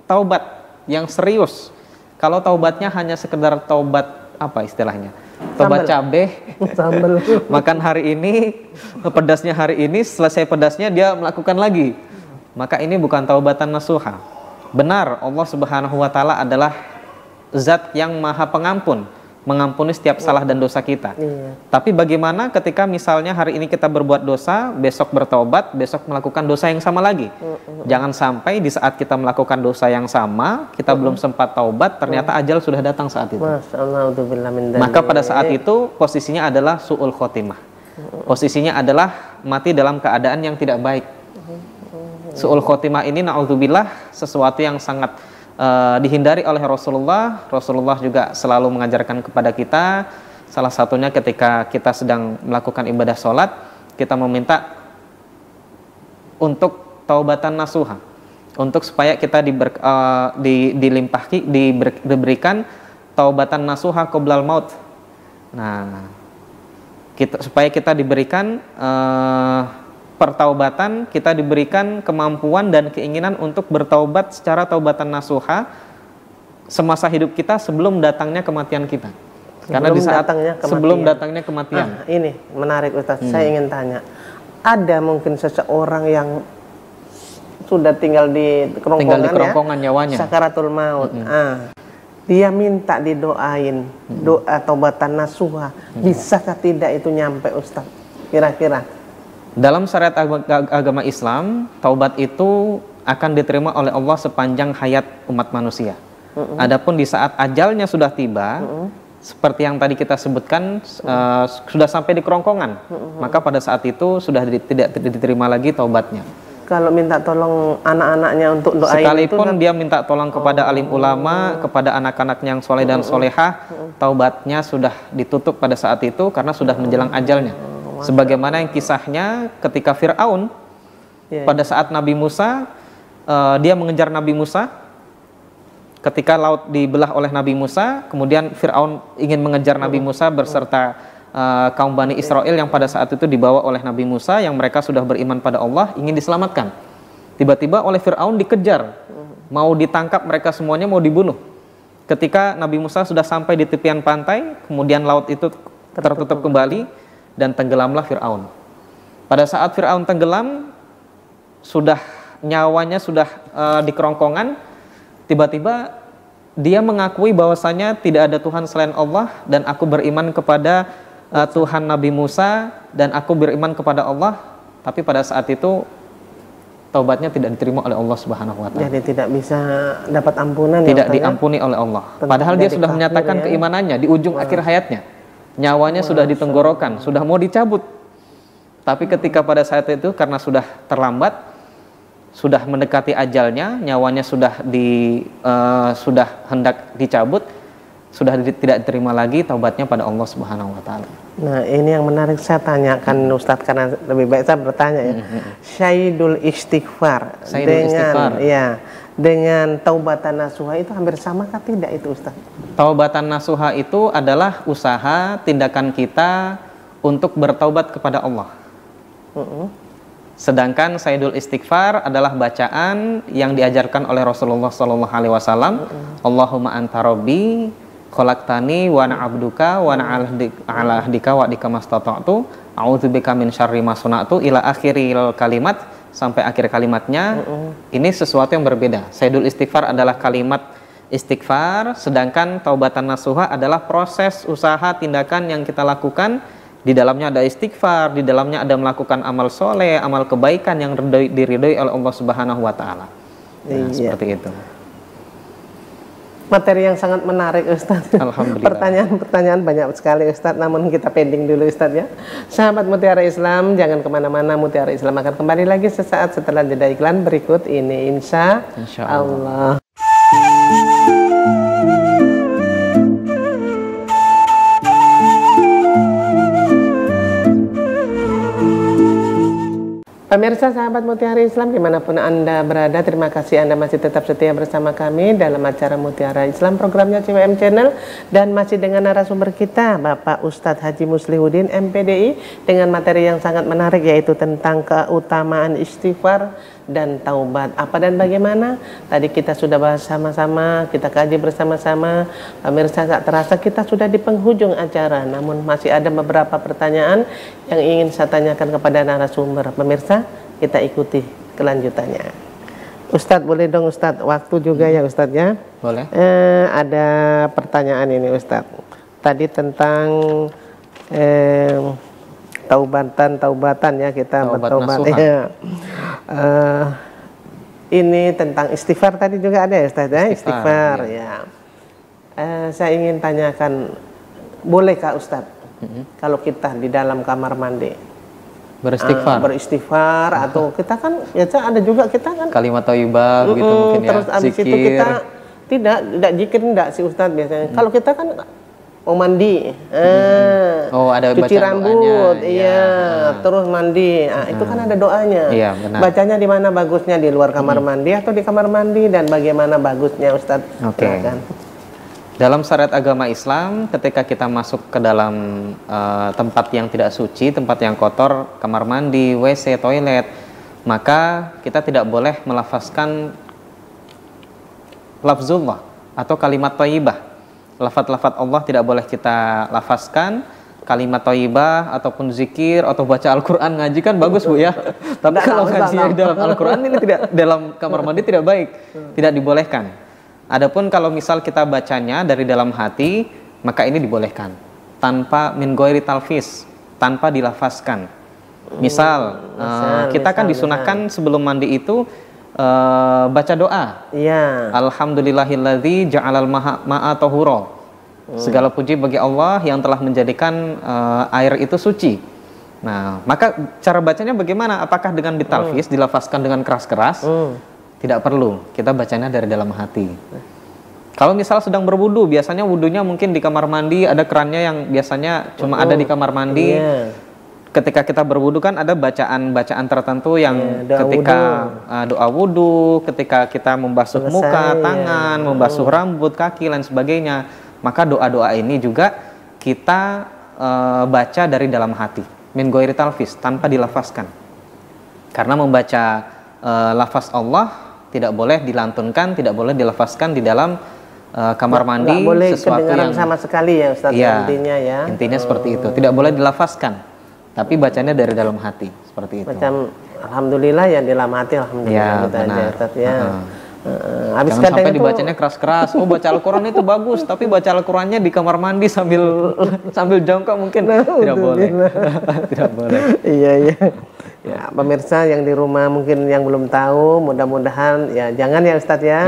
taubat yang serius. Kalau taubatnya hanya sekedar taubat apa istilahnya? Taubat cabai, makan hari ini, pedasnya hari ini, selesai pedasnya dia melakukan lagi. Maka ini bukan taubatan nasuha. Benar, Allah Subhanahu wa taala adalah zat yang maha pengampun, mengampuni setiap salah dan dosa kita. Tapi bagaimana ketika misalnya hari ini kita berbuat dosa, besok bertaubat, besok melakukan dosa yang sama lagi? Jangan sampai di saat kita melakukan dosa yang sama, kita belum sempat taubat, ternyata ajal sudah datang saat itu. Maka pada saat itu posisinya adalah su'ul khotimah. Posisinya adalah mati dalam keadaan yang tidak baik. Su'ul khotimah ini na'udzubillah sesuatu yang sangat dihindari oleh Rasulullah. Rasulullah juga selalu mengajarkan kepada kita Salah satunya ketika kita sedang melakukan ibadah sholat, kita meminta untuk taubatan nasuha, untuk supaya kita diberikan taubatan nasuha qoblal maut. Nah, supaya kita diberikan pertaubatan, kita diberikan kemampuan dan keinginan untuk bertaubat secara taubatan nasuha semasa hidup kita sebelum datangnya kematian kita. Karena di saat sebelum datangnya kematian. Ini menarik Ustaz. Saya ingin tanya, ada mungkin seseorang yang sudah tinggal di kerongkongan, nyawanya, sakaratul maut. Dia minta didoain doa taubatan nasuha. Bisakah tidak itu nyampe Ustaz? Kira-kira dalam syariat agama Islam, taubat itu akan diterima oleh Allah sepanjang hayat umat manusia. Adapun di saat ajalnya sudah tiba, seperti yang tadi kita sebutkan, sudah sampai di kerongkongan, maka pada saat itu sudah tidak diterima lagi taubatnya. Kalau minta tolong anak-anaknya untuk doain sekalipun itu, dia minta tolong kepada alim ulama, kepada anak-anak yang soleh dan solehah, taubatnya sudah ditutup pada saat itu karena sudah menjelang ajalnya. Sebagaimana yang kisahnya ketika Fir'aun pada saat Nabi Musa, dia mengejar Nabi Musa. Ketika laut dibelah oleh Nabi Musa, kemudian Fir'aun ingin mengejar Nabi Musa beserta kaum Bani Israel yang pada saat itu dibawa oleh Nabi Musa, yang mereka sudah beriman pada Allah, ingin diselamatkan. Tiba-tiba oleh Fir'aun dikejar, mau ditangkap, mereka semuanya mau dibunuh. Ketika Nabi Musa sudah sampai di tepian pantai, kemudian laut itu tertutup kembali dan tenggelamlah Fir'aun. Pada saat Fir'aun tenggelam, nyawanya sudah di kerongkongan. Tiba-tiba dia mengakui bahwasanya tidak ada Tuhan selain Allah, dan aku beriman kepada Tuhan Nabi Musa, dan aku beriman kepada Allah. Tapi pada saat itu taubatnya tidak diterima oleh Allah Subhanahu wa taala. Jadi tidak bisa dapat ampunan, tidak diampuni oleh Allah. Padahal dia sudah menyatakan keimanannya di ujung akhir hayatnya. Nyawanya sudah di tenggorokan, sudah mau dicabut. Tapi ketika pada saat itu karena sudah terlambat, sudah mendekati ajalnya, nyawanya sudah hendak dicabut, sudah tidak diterima lagi taubatnya pada Allah Subhanahu wa taala. Nah, ini yang menarik saya tanyakan Ustadz, karena lebih baik saya bertanya ya. Syahidul istighfar dengan taubatan nasuha itu hampir samakah tidak itu Ustadz? Taubatan nasuha itu adalah usaha tindakan kita untuk bertaubat kepada Allah. Sedangkan Sayyidul Istighfar adalah bacaan yang diajarkan oleh Rasulullah SAW. Allahumma anta rabbi khalaqtani wa ana abduka wa ana ala ahdika wa adika mastata'tu a'udzubika min syarri ma sana'tu ila akhiril kalimat, sampai akhir kalimatnya. Ini sesuatu yang berbeda. Sayyidul Istighfar adalah kalimat istighfar, sedangkan taubatan nasuha adalah proses usaha tindakan yang kita lakukan. Di dalamnya ada istighfar, di dalamnya ada melakukan amal soleh, amal kebaikan yang diridhoi oleh Allah Subhanahu wa taala. Seperti itu. Materi yang sangat menarik Ustadz. Alhamdulillah. Pertanyaan banyak sekali Ustadz, namun kita pending dulu Ustadz ya. Sahabat Mutiara Islam, jangan kemana-mana, Mutiara Islam akan kembali lagi sesaat setelah jeda iklan berikut ini, insya Allah. Pemirsa sahabat Mutiara Islam dimanapun Anda berada, terima kasih Anda masih tetap setia bersama kami dalam acara Mutiara Islam, programnya CWM Channel, dan masih dengan narasumber kita Bapak Ustadz Haji Muslihuddin MPDI dengan materi yang sangat menarik, yaitu tentang keutamaan istighfar dan taubat. Apa dan bagaimana? Tadi kita sudah bahas sama-sama, kita kaji bersama-sama. Pemirsa, tak terasa kita sudah di penghujung acara, namun masih ada beberapa pertanyaan yang ingin saya tanyakan kepada narasumber. Pemirsa, kita ikuti kelanjutannya. Ustadz, boleh dong Ustadz, waktu juga ya Ustadz ya? Boleh. Ada pertanyaan ini Ustadz. Tadi tentang taubatan ya, kita bertaubat ya. Ini tentang istighfar tadi juga ada ya Ustaz ya, istighfar ya. Saya ingin tanyakan, bolehkah Ustaz kalau kita di dalam kamar mandi beristighfar atau kita kan ya ada juga kita kan kalimat thayyibah gitu mungkin ya, terus abis itu kita tidak zikir enggak sih Ustaz biasanya. Kalau kita kan mau mandi, Oh, ada cuci bacaan rambut, doanya. iya, terus mandi. Nah, itu kan ada doanya. Iya, benar. Bacanya di mana bagusnya, di luar kamar mandi atau di kamar mandi, dan bagaimana bagusnya, Ustadz? Oke. Silakan. Dalam syariat agama Islam, ketika kita masuk ke dalam tempat yang tidak suci, tempat yang kotor, kamar mandi, WC, toilet, maka kita tidak boleh melafazkan lafzullah atau kalimat thayyibah. Lafaz-lafaz Allah tidak boleh kita lafazkan. Kalimat thayyibah ataupun zikir atau baca Al-Qur'an, ngaji kan bagus Bu ya. Tapi kalau ngajinya di dalam Al-Qur'an ini tidak, dalam kamar mandi tidak baik, tidak dibolehkan. Adapun kalau misal kita bacanya dari dalam hati, maka ini dibolehkan tanpa min ghairi talfis, tanpa dilafazkan. Misal kita kan disunahkan sebelum mandi itu baca doa. Iya. Alhamdulillahilladzi ja'alal ma'a tahura. Segala puji bagi Allah yang telah menjadikan air itu suci. Nah, maka cara bacanya bagaimana? Apakah dengan ditalfis, dilafazkan dengan keras-keras? Tidak perlu. Kita bacanya dari dalam hati. Kalau misal sedang berwudu, biasanya wudunya mungkin di kamar mandi, ada kerannya yang biasanya cuma ada di kamar mandi. Ketika kita berwudu kan ada bacaan-bacaan tertentu yang ketika doa wudu, ketika kita membasuh muka, tangan, membasuh rambut, kaki, dan sebagainya. Maka doa-doa ini juga kita baca dari dalam hati, min ghairi talfis, tanpa dilafazkan. Karena membaca lafaz Allah tidak boleh dilantunkan, tidak boleh dilafazkan di dalam kamar mandi. Nggak boleh sesuatu kedengaran yang sama sekali ya Ustaz, intinya ya. Intinya seperti itu, tidak boleh dilafazkan. Tapi bacanya dari dalam hati, seperti itu. Macam alhamdulillah ya di dalam hati, alhamdulillah ya, kita benar. aja Ustaz ya. Habis jangan sampai itu dibacanya keras-keras. Oh, baca Al-Quran itu bagus, tapi baca Al-Qurannya di kamar mandi sambil jongkok mungkin tidak boleh. Tidak boleh. Iya. Ya, pemirsa yang di rumah mungkin yang belum tahu, mudah-mudahan ya jangan ya Ustadz ya.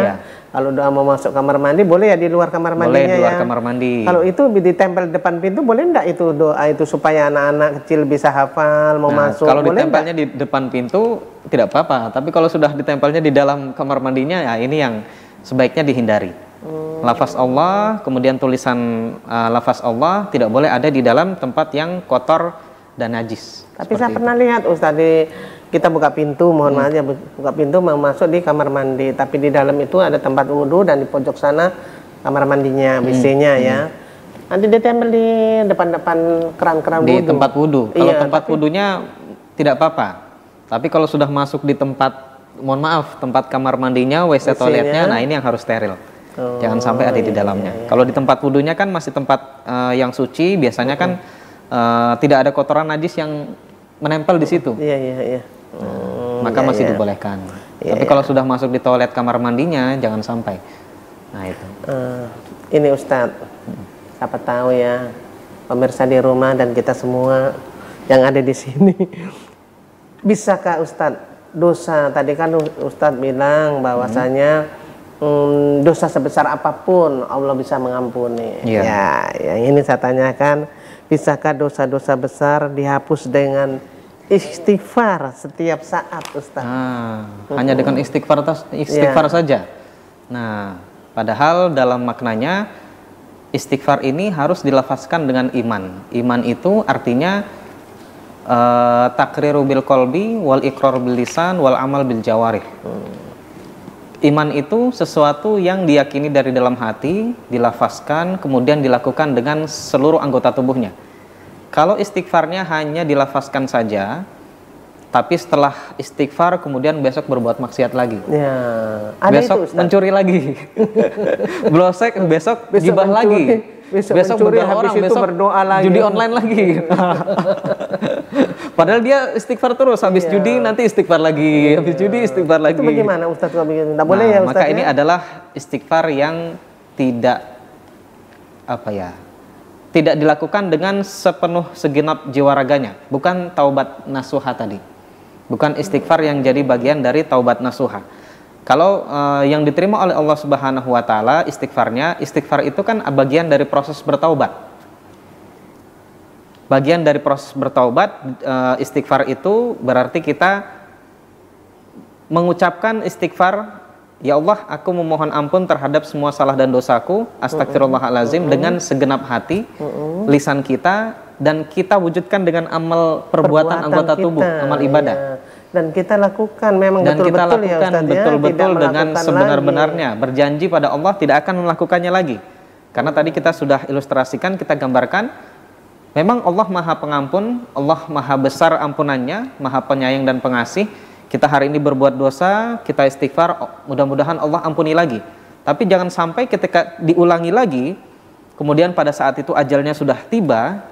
Kalau doa mau masuk kamar mandi boleh ya di luar kamar mandinya ya. Boleh di luar kamar mandi. Kalau itu ditempel depan pintu boleh enggak itu doa itu supaya anak-anak kecil bisa hafal mau masuk? Kalau boleh ditempelnya di depan pintu tidak apa-apa, tapi kalau sudah ditempelnya di dalam kamar mandinya ya ini yang sebaiknya dihindari. Lafaz Allah, kemudian tulisan lafaz Allah tidak boleh ada di dalam tempat yang kotor dan najis. Tapi saya pernah lihat Ustadz, kita buka pintu, mohon maaf ya, buka pintu mau masuk di kamar mandi, tapi di dalam itu ada tempat wudhu dan di pojok sana kamar mandinya, WC-nya ya. Nanti ditempel di depan-depan keran-keran wudhu. Di tempat wudhu. Kalau tempat wudhunya tidak apa-apa. Tapi kalau sudah masuk di tempat, mohon maaf, tempat kamar mandinya, WC toiletnya, nah ini yang harus steril. Jangan sampai ada di dalamnya. Kalau di tempat wudhunya kan masih tempat yang suci, biasanya kan tidak ada kotoran najis yang menempel di situ. Iya. Maka masih dibolehkan. Tapi kalau sudah masuk di toilet kamar mandinya, jangan sampai. Nah itu. Ini Ustadz, siapa tahu ya pemirsa di rumah dan kita semua yang ada di sini, bisakah Ustadz dosa? Tadi kan Ustadz bilang bahwasanya dosa sebesar apapun Allah bisa mengampuni. Ya, yang ini saya tanyakan, bisakah dosa-dosa besar dihapus dengan istighfar setiap saat Ustaz? Hanya dengan istighfar saja. Nah, padahal dalam maknanya istighfar ini harus dilafazkan dengan iman. Iman itu artinya takriru bil qalbi wal iqrar bil lisan wal amal bil jawarih. Iman itu sesuatu yang diyakini dari dalam hati, dilafazkan, kemudian dilakukan dengan seluruh anggota tubuhnya. Kalau istighfarnya hanya dilafazkan saja, tapi setelah istighfar kemudian besok berbuat maksiat lagi. Ya, ada besok itu, mencuri lagi. Blosek, besok gibah lagi. Besok mencuri, begal habis orang, itu besok berdoa lagi. Judi online lagi. Padahal dia istighfar terus, habis judi nanti istighfar lagi, habis judi istighfar lagi. Itu bagaimana Ustaz kalau begitu? Tidak boleh ya Ustaz? Maka ini adalah istighfar yang tidak tidak dilakukan dengan sepenuh segenap jiwa raganya, bukan taubat nasuha tadi, bukan istighfar yang jadi bagian dari taubat nasuha. Kalau yang diterima oleh Allah Subhanahu wa taala istighfar itu kan bagian dari proses bertaubat. Bagian dari proses bertaubat, istighfar itu berarti kita mengucapkan istighfar ya Allah, aku memohon ampun terhadap semua salah dan dosaku, astagfirullahalazim, dengan segenap hati, lisan kita, dan kita wujudkan dengan amal perbuatan anggota tubuh, amal ibadah. Ya. Dan kita lakukan memang Dan betul-betul kita lakukan ya Ustaz, betul-betul ya, dengan sebenar-benarnya, berjanji pada Allah tidak akan melakukannya lagi. Karena tadi kita sudah ilustrasikan, kita gambarkan, memang Allah Maha Pengampun, Allah Maha Besar ampunannya, Maha Penyayang dan Pengasih. Kita hari ini berbuat dosa, kita istighfar, mudah-mudahan Allah ampuni lagi. Tapi jangan sampai ketika diulangi lagi, kemudian pada saat itu ajalnya sudah tiba,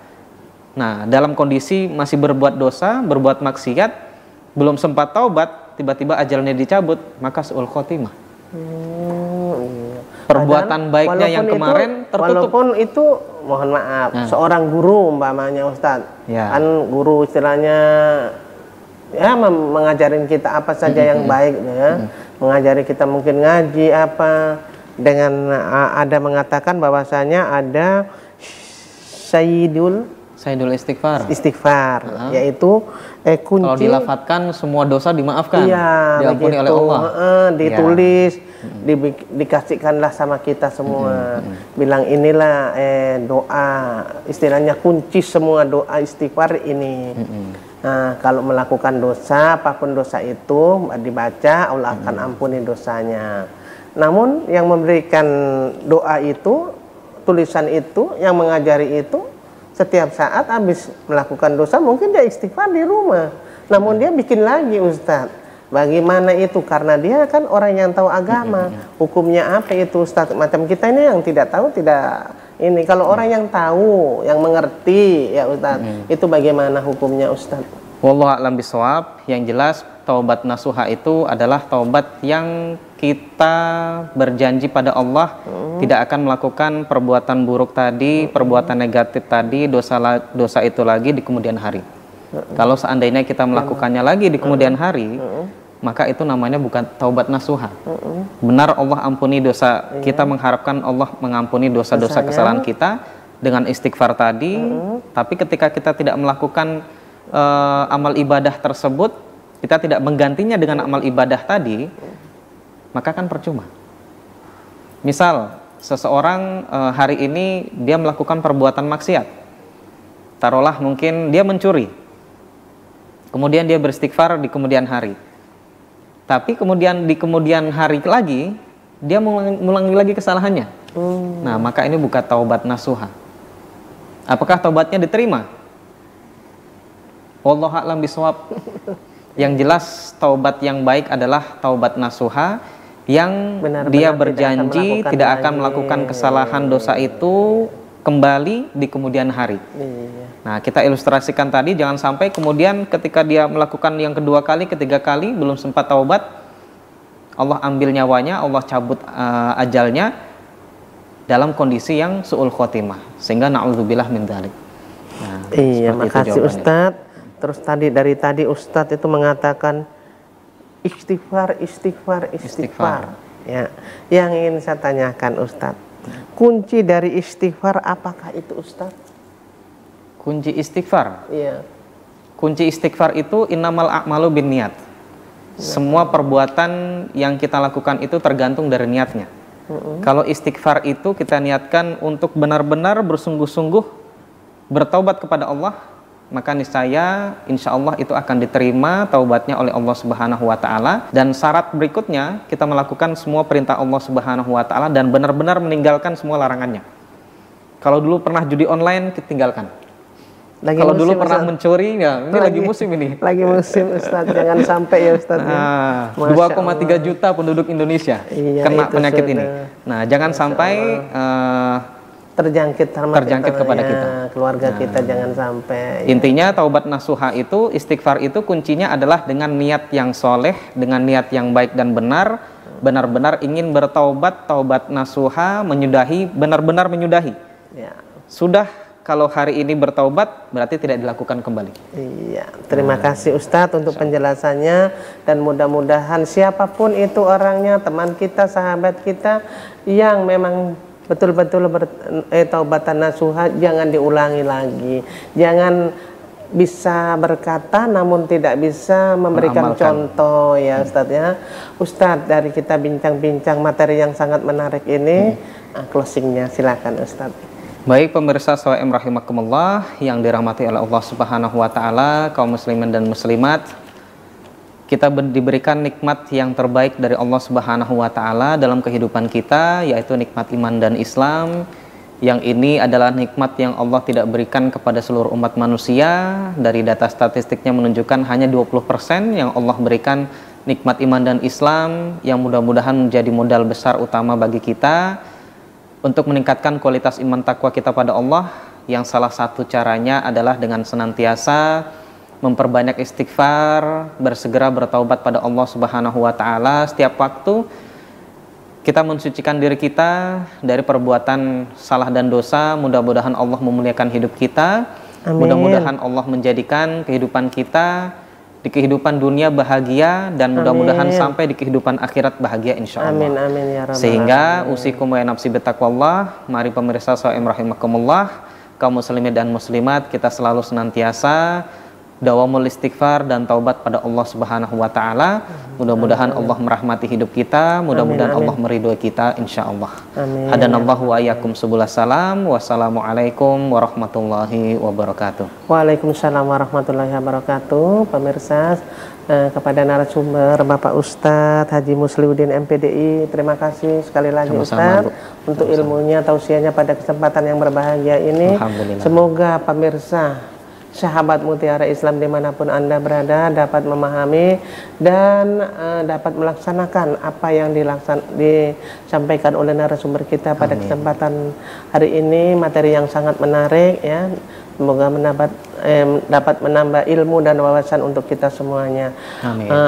nah dalam kondisi masih berbuat dosa, berbuat maksiat, belum sempat taubat, tiba-tiba ajalnya dicabut, maka su'ul khotimah. Iya. Perbuatan baiknya yang kemarin tertutup. Walaupun itu, mohon maaf, seorang guru umpamanya Ustadz, kan guru istilahnya ya mengajarin kita apa saja yang baik ya, mengajari kita mungkin ngaji apa, dengan ada mengatakan bahwasanya ada Sayyidul istighfar, yaitu kunci. Kalau dilafatkan semua dosa dimaafkan, iya, diampuni oleh Allah. Ditulis, dikasihkanlah sama kita semua. Bilang inilah doa, istilahnya kunci semua doa istighfar ini. Nah, kalau melakukan dosa, apapun dosa itu dibaca, Allah akan ampuni dosanya. Namun yang memberikan doa itu, tulisan itu, yang mengajari itu, setiap saat habis melakukan dosa mungkin dia istighfar di rumah, namun dia bikin lagi Ustadz. Bagaimana itu? Karena dia kan orang yang tahu agama, hukumnya apa itu Ustadz. Macam kita ini yang tidak tahu, tidak ini. Kalau orang yang tahu, yang mengerti ya Ustadz, itu bagaimana hukumnya Ustadz? Wallahu a'lam bishawab. Yang jelas taubat nasuha itu adalah taubat yang kita berjanji pada Allah tidak akan melakukan perbuatan buruk tadi, perbuatan negatif tadi, dosa itu lagi di kemudian hari. Kalau seandainya kita melakukannya lagi di kemudian hari, maka itu namanya bukan taubat nasuha. Benar Allah ampuni dosa, kita mengharapkan Allah mengampuni dosa-dosa kesalahan kita dengan istighfar tadi, tapi ketika kita tidak melakukan amal ibadah tersebut, kita tidak menggantinya dengan amal ibadah tadi, maka kan percuma. Misal seseorang hari ini dia melakukan perbuatan maksiat, taruhlah mungkin dia mencuri, kemudian dia beristighfar di kemudian hari, tapi kemudian di kemudian hari lagi dia mengulangi lagi kesalahannya. Nah, maka ini bukan taubat nasuha. Apakah taubatnya diterima? Wallahu a'lam bishawab. Yang jelas taubat yang baik adalah taubat nasuha, yang dia berjanji tidak akan melakukan kesalahan dosa itu kembali di kemudian hari. Nah, kita ilustrasikan tadi, jangan sampai kemudian ketika dia melakukan yang kedua kali, ketiga kali belum sempat taubat, Allah ambil nyawanya, Allah cabut ajalnya dalam kondisi yang su'ul khotimah, sehingga na'udzubillah min dzalik. Nah, iya, makasih Ustadz. Terus dari tadi Ustadz itu mengatakan istighfar. Ya, yang ingin saya tanyakan Ustadz, kunci dari istighfar apakah itu Ustadz? Kunci istighfar? Iya. Kunci istighfar itu innamal a'malu binniyat. Semua perbuatan yang kita lakukan itu tergantung dari niatnya. Kalau istighfar itu kita niatkan untuk benar-benar bersungguh-sungguh bertaubat kepada Allah, maka niscaya insya Allah itu akan diterima taubatnya oleh Allah Subhanahu wa Ta'ala. Dan syarat berikutnya, kita melakukan semua perintah Allah Subhanahu wa Ta'ala dan benar-benar meninggalkan semua larangannya. Kalau dulu pernah judi online, kita tinggalkan. Kalau dulu pernah mencuri, ya ini lagi musim ini. Lagi musim Ustaz, jangan sampai ya Ustaz. 2,3 juta penduduk Indonesia kena penyakit ini. Nah, jangan sampai terjangkit kepada kita, keluarga kita, jangan sampai. Intinya taubat nasuha itu, istighfar itu kuncinya adalah dengan niat yang soleh, dengan niat yang baik dan benar, benar-benar ingin bertaubat, taubat nasuha, menyudahi, benar-benar menyudahi. Ya. Sudah, kalau hari ini bertaubat berarti tidak dilakukan kembali. Iya, terima kasih Ustadz untuk penjelasannya, dan mudah-mudahan siapapun itu orangnya, teman kita, sahabat kita yang memang betul-betul taubatan nasuha, jangan diulangi lagi. Jangan bisa berkata namun tidak bisa memberikan contoh ya Ustadz ya. Ustadz, dari kita bincang-bincang materi yang sangat menarik ini, closingnya silakan Ustadz. Baik pemirsa SHWM rahimakumullah yang dirahmati oleh Allah Subhanahu wa taala, kaum muslimin dan muslimat, kita diberikan nikmat yang terbaik dari Allah Subhanahu wa taala dalam kehidupan kita, yaitu nikmat iman dan Islam. Yang ini adalah nikmat yang Allah tidak berikan kepada seluruh umat manusia. Dari data statistiknya menunjukkan hanya 20% yang Allah berikan nikmat iman dan Islam, yang mudah-mudahan menjadi modal besar utama bagi kita untuk meningkatkan kualitas iman takwa kita pada Allah, yang salah satu caranya adalah dengan senantiasa memperbanyak istighfar, bersegera bertaubat pada Allah Subhanahu wa taala setiap waktu. Kita mensucikan diri kita dari perbuatan salah dan dosa. Mudah-mudahan Allah memuliakan hidup kita. Mudah-mudahan Allah menjadikan kehidupan kita di kehidupan dunia bahagia, dan mudah-mudahan sampai di kehidupan akhirat bahagia insya Allah. Amin, amin ya Rabbal Sehingga usikum wa nafsi bitaqwallah. Mari pemirsa SHWM rahimakumullah, kaum muslimin dan muslimat, kita selalu senantiasa dawamul istighfar dan taubat pada Allah Subhanahu wa taala. Mudah-mudahan Allah merahmati hidup kita, mudah-mudahan Allah meridhoi kita insyaallah. Hadanallahu wa iyyakum subulas salam. Wassalamualaikum warahmatullahi wabarakatuh. Waalaikumsalam warahmatullahi wabarakatuh. Pemirsa, kepada narasumber Bapak Ustadz Haji Muslihuddin MPDI, terima kasih sekali lagi Ustadz untuk ilmunya, tausiahnya pada kesempatan yang berbahagia ini. Semoga pemirsa sahabat Mutiara Islam dimanapun Anda berada dapat memahami dan dapat melaksanakan apa yang disampaikan oleh narasumber kita pada kesempatan hari ini. Materi yang sangat menarik ya. Semoga dapat menambah ilmu dan wawasan untuk kita semuanya.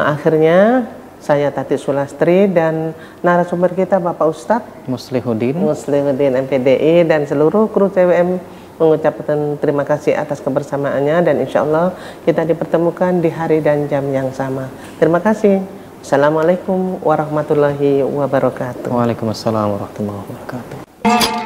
Akhirnya saya Tati Sulastri dan narasumber kita Bapak Ustadz Muslihuddin MPDI dan seluruh kru TWM mengucapkan terima kasih atas kebersamaannya, dan insya Allah kita dipertemukan di hari dan jam yang sama. Terima kasih. Assalamualaikum warahmatullahi wabarakatuh. Waalaikumsalam warahmatullahi wabarakatuh.